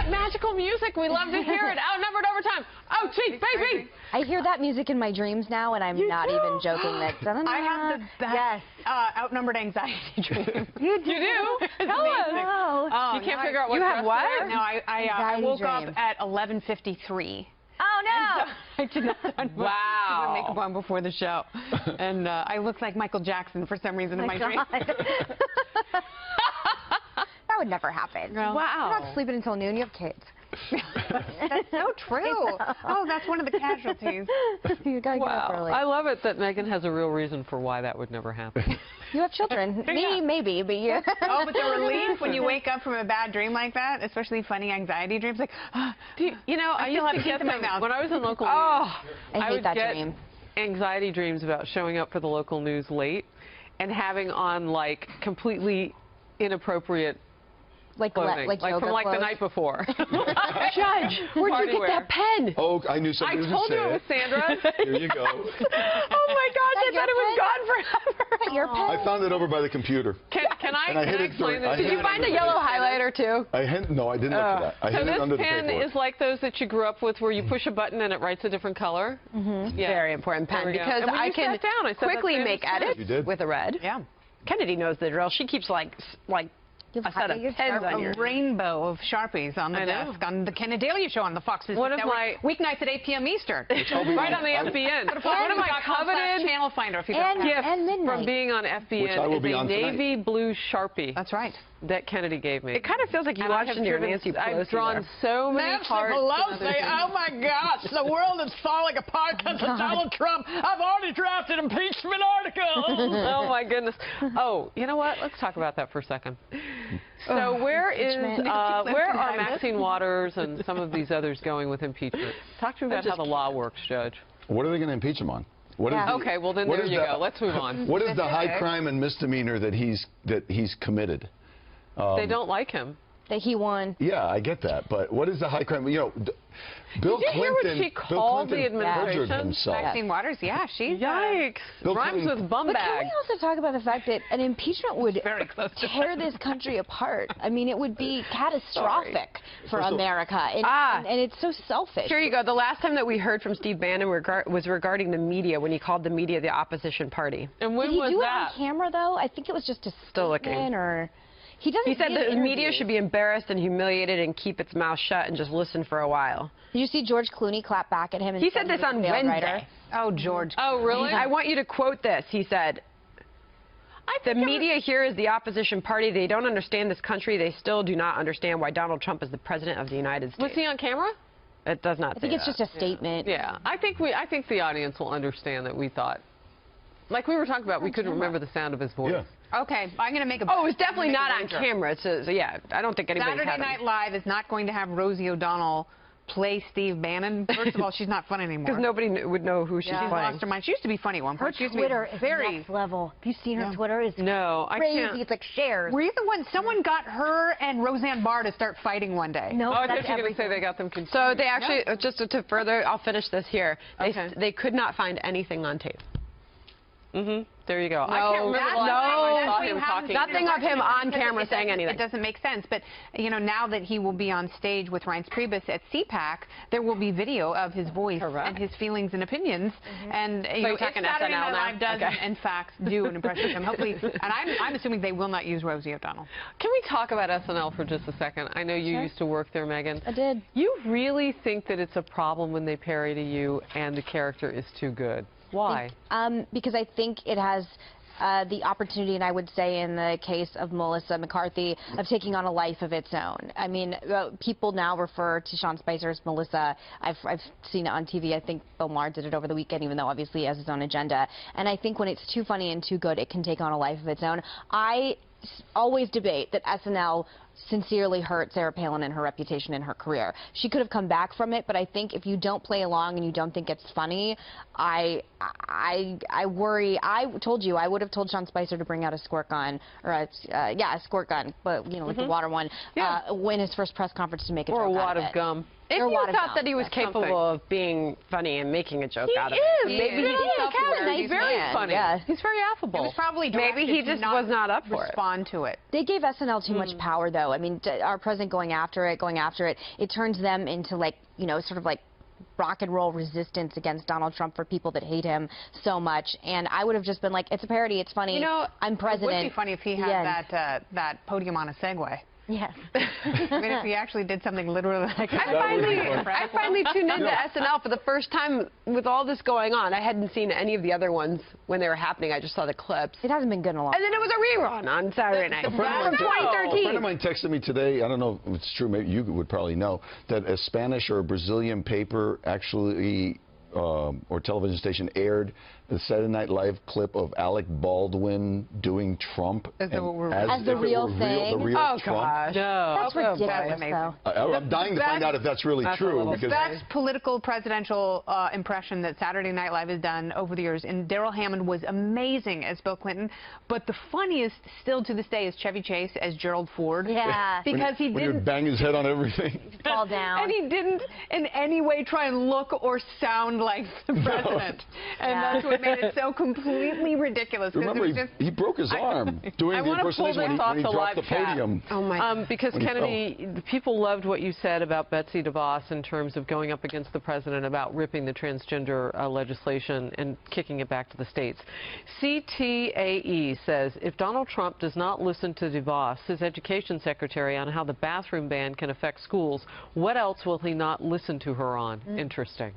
that magical music. We love to hear it. Outnumbered overtime. Oh, cheek, baby. I hear that music in my dreams now, and I'm not even joking. That I have the best outnumbered anxiety dream. You do? Tell us. Oh, You can't figure out what. You have what? dress to wear? No, I woke up dream. at 11:53. Oh no! I did not done Wow. makeup on before the show, and I looked like Michael Jackson for some reason in my dream. That would never happen. No. Wow. You're not sleeping until noon. You have kids. That's so true. Oh, that's one of the casualties. You gotta get up Wow. early. I love it that Megan has a real reason for why that would never happen. You have children. Me, maybe, but you. Oh, but the relief when you wake up from a bad dream like that, especially funny anxiety dreams, like, You know, I used to get in my them mouth. when I was in local news. I hate would that get dream. anxiety dreams about showing up for the local news late and having on like completely inappropriate Like clothing, like yoga from like the clothes. night before. Judge, where'd you get that pen? Oh, I knew somebody I was told going you to it was say Sandra's. it. Here you go. Oh my gosh, I your thought it was pen? gone forever. Is that your pen? I found it over by the computer. Can I And I hid it explain during- I this? hid it under the yellow paper. highlighter too? No, I didn't look for that. I So hid it under this the pen paperwork. is like those that you grew up with where you push a button and it writes a different color. Mm-hmm. Yeah. Very important There pen we go. because And when I you can sat down, I said, quickly "That's make Sandra's edits You did? with a red. yeah. Kennedy knows the drill. She keeps like You a set of you pens on your. A rainbow of Sharpies on the I know. desk on the Kennedalia show on the Fox Business One of Network, my- weeknights at 8 p.m. Eastern. Right on the FBN. One of my coveted channel finder if you And- don't have. gifts and midnight. from being on Which I FBN will is be a on tonight. navy blue Sharpie That's right. that Kennedy gave me. It kind of feels like you And I watched have in your driven- Nancy Pelosi. I've drawn there. so many hearts. and other things. oh my gosh, the world is falling apart because of Donald Trump. I've already drafted impeachment articles. Oh my goodness. Oh, you know what? Let's talk about that for a second. So where are Maxine Waters and some of these others going with impeachment? Talk to me about how the law works, Judge. What are they going to impeach him on? What is Yeah. the- Okay, well then what there is you the- go. Let's move on. What is the high crime and misdemeanor that he's committed? They don't like him. That he won. Yeah, I get that, but what is the high crime? You know, Bill Did you hear Clinton. what she Bill called the Clinton perjured administration? himself. Maxine Waters, yeah, she's Yikes. Bill Rhymes Clinton- with bum But can bag. we also talk about the fact that an impeachment would very close to tear this country apart? I mean, it would be catastrophic for First of all- America, and, and it's so selfish. Here you go. The last time that we heard from Steve Bannon was regarding the media when he called the media the opposition party. And when Did he was do that? it on camera though? I think it was just a Still looking. statement, or he doesn't. He said give the media interviews. should be embarrassed and humiliated and keep its mouth shut and just listen for a while. Did you see George Clooney clap back at him? And He say said this was a on failed Wednesday. writer? Oh, George. Oh, really? I want you to quote this. He said, the media here is the opposition party. They don't understand this country. They still do not understand why Donald Trump is the president of the United States. Was he on camera? It does not I think say it's that. just a statement. Yeah. I think the audience will understand that we thought, like we were talking about, we couldn't remember the sound of his voice. Yeah. Okay, I'm going to make a. Oh, it was definitely I'm gonna not on make a wager. camera. It's yeah, I don't think anybody's Saturday had Night him. Live is not going to have Rosie O'Donnell play Steve Bannon. First of all, she's not fun anymore. Because nobody would know who she's She's playing. lost her mind. She used to be funny at one Her point. She used to Twitter be is very next level. Have you seen her Twitter? Is No, I crazy. can't. It's like shares. Were you the one? Someone got her and Roseanne Barr to start fighting one day. No, Oh, I that's thought you were going to say everything. they got them confused. So they actually, just to further, I'll finish this here. Okay. They could not find anything on tape. There you go. I can't remember the last time I saw him talking. Nothing of him on camera saying anything. It doesn't make sense. But, you know, now that he will be on stage with Reince Priebus at CPAC, there will be video of his voice and his feelings and opinions. And, you know, you're if talking Saturday SNL Night now? Live does, Okay. in fact, do an impression of him, hopefully. And I'm assuming they will not use Rosie O'Donnell. Can we talk about SNL for just a second? I know you used to work there, Megan. I did. You really think that it's a problem when they parody you and the character is too good? Why? Because I think it has the opportunity, and I would say in the case of Melissa McCarthy, of taking on a life of its own. I mean, people now refer to Sean Spicer as Melissa. I've seen it on TV. I think Bill Maher did it over the weekend, even though obviously he has his own agenda. And I think when it's too funny and too good, it can take on a life of its own. I always debate that SNL sincerely hurt Sarah Palin and her reputation and her career. She could have come back from it, but I think if you don't play along and you don't think it's funny, I worry. I told you I would have told Sean Spicer to bring out a squirt gun, or a squirt gun, but you know, like the water one, when his first press conference to make a Or a joke out wad of it. gum. If There are a you lot of thought that he was That's capable something. of being funny and making a joke out of He it. is. Maybe He's he's self-aware. He's very funny. Yeah. He's very affable. It was probably Maybe he directed to just was not up for it. respond to it. They gave SNL too much power, though. I mean, our president going after it, it turns them into, like, you know, sort of like rock and roll resistance against Donald Trump for people that hate him so much. And I would have just been like, it's a parody, it's funny, You know, I'm president. It would be funny if he had that podium on a Segway. Yes. I mean, if he actually did something literally like that. I finally tuned into SNL for the first time with all this going on. I hadn't seen any of the other ones when they were happening. I just saw the clips. It hasn't been good in a long time. And then it was a rerun on Saturday night. A friend of from 2013. mine texted me today, I don't know if it's true, maybe you would probably know, that a Spanish or a Brazilian paper actually, or television station aired the Saturday Night Live clip of Alec Baldwin doing Trump. As the real thing? The real Oh, Trump. gosh. No. That's ridiculous, though. I'm dying to find out if that's really true. The best political presidential impression that Saturday Night Live has done over the years, and Daryl Hammond was amazing as Bill Clinton, but the funniest still to this day is Chevy Chase as Gerald Ford. Yeah. Because he when he didn't would bang his head on everything. Fall down. and he didn't in any way try and look or sound like the president. And that's what made it so completely ridiculous. 'Cause Remember, it was he broke his arm doing I the want to pull impersonation this when off he the dropped live the chat. podium. Oh, my. Because When he Kennedy, people loved what you said about Betsy DeVos in terms of going up against the president about ripping the transgender legislation and kicking it back to the states. CTAE says if Donald Trump does not listen to DeVos, his education secretary, on how the bathroom ban can affect schools, what else will he not listen to her on? Interesting.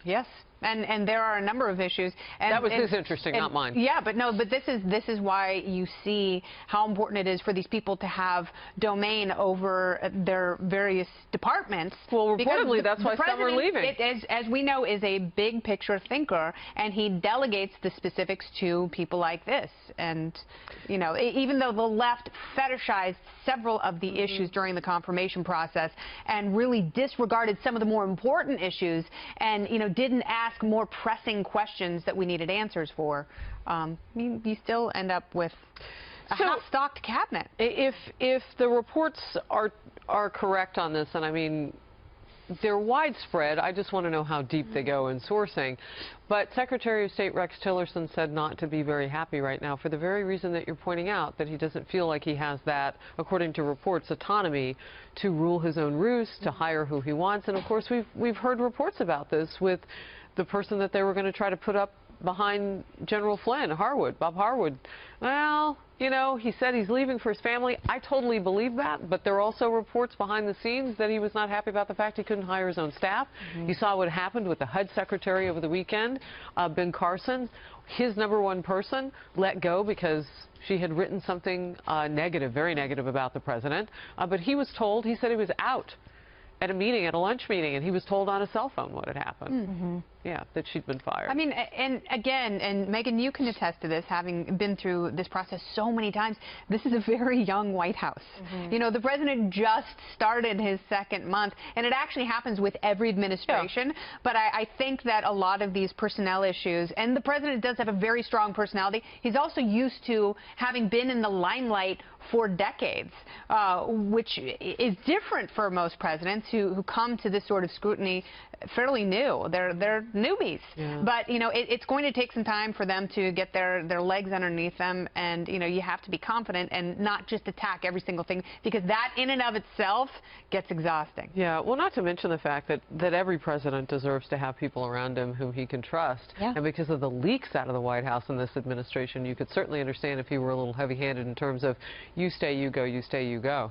Yes. And there are a number of issues. And, That was his interesting, not mine. Yeah, but this is why you see how important it is for these people to have domain over their various departments. Well, reportedly, Because that's why some are leaving. As we know, is a big picture thinker, and he delegates the specifics to people like this. And, you know, even though the left fetishized several of the issues during the confirmation process and really disregarded some of the more important issues and, you know, didn't ask more pressing questions that we needed answers for, you still end up with a half-stocked cabinet. If the reports are correct on this, and I mean, they're widespread, I just want to know how deep they go in sourcing. But Secretary of State Rex Tillerson said not to be very happy right now for the very reason that you're pointing out, that he doesn't feel like he has that, according to reports, autonomy to rule his own roost, to hire who he wants. And of course, we've heard reports about this with the person that they were going to try to put up behind General Flynn, Bob Harwood. Well, you know, he said he's leaving for his family. I totally believe that, but there are also reports behind the scenes that he was not happy about the fact he couldn't hire his own staff. You saw what happened with the HUD secretary over the weekend, Ben Carson. His #1 person let go because she had written something negative, very negative about the president. But he was told, he said he was out at a meeting, at a lunch meeting, and he was told on a cell phone what had happened. Yeah, that she'd been fired. I mean, and again, and Megan, you can attest to this, having been through this process so many times. This is a very young White House. You know, the president just started his 2nd month, and it actually happens with every administration. Yeah. But I think that a lot of these personnel issues, and the president does have a very strong personality. He's also used to having been in the limelight for decades, which is different for most presidents who come to this sort of scrutiny fairly new. They're newbies. Yeah. But, you know, it's going to take some time for them to get their legs underneath them, and, you know, you have to be confident and not just attack every single thing, because that in and of itself gets exhausting. Yeah, well, not to mention the fact that every president deserves to have people around him whom he can trust. Yeah. And because of the leaks out of the White House in this administration, you could certainly understand if he were a little heavy-handed in terms of you stay, you go, you stay, you go.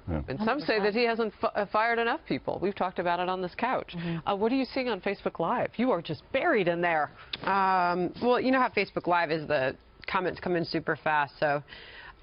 Yeah. And some say that he hasn't fired enough people. We've talked about it on this couch. What are you seeing on Facebook Live? You are just buried in there. Well, you know how Facebook Live is, the comments come in super fast. So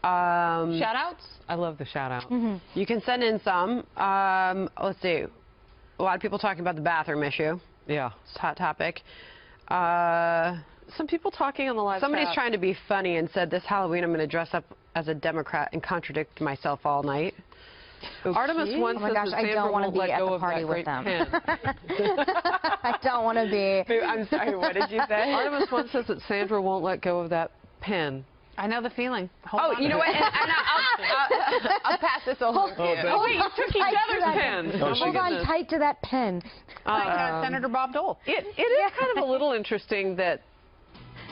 shout-outs? I love the shout-out. You can send in some. Let's see. A lot of people talking about the bathroom issue. Yeah. It's a hot topic. Some people talking on the live Somebody's chat. trying to be funny and said, this Halloween I'm going to dress up as a Democrat and contradict myself all night. Artemis once says that Sandra won't let go of that great pen. I don't want to be. I'm sorry, what did you say? Artemis once says that Sandra won't let go of that pen. I know the feeling. You know what? And I'll pass this over to you. Oh, wait, you took each other's pens. Oh, Hold on tight to that pen. Like Senator Bob Dole. It is kind of a little interesting that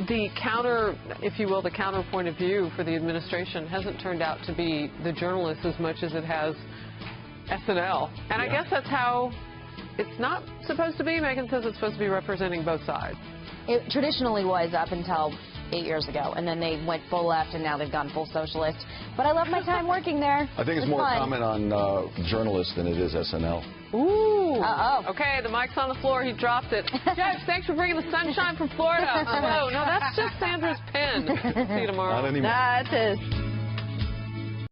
the counter, if you will, the counter point of view for the administration hasn't turned out to be the journalists as much as it has SNL. And I guess that's how it's not supposed to be. Megan says it's supposed to be representing both sides. It traditionally was up until 8 years ago, and then they went full left, and now they've gone full socialist. But I love my time working there. I think it's more fun. a comment on journalists than it is SNL. Ooh. Uh-oh. Okay, the mic's on the floor. He dropped it. Judge, thanks for bringing the sunshine from Florida. Whoa, no, that's just Sandra's pen. See you tomorrow. Not anymore. That's it.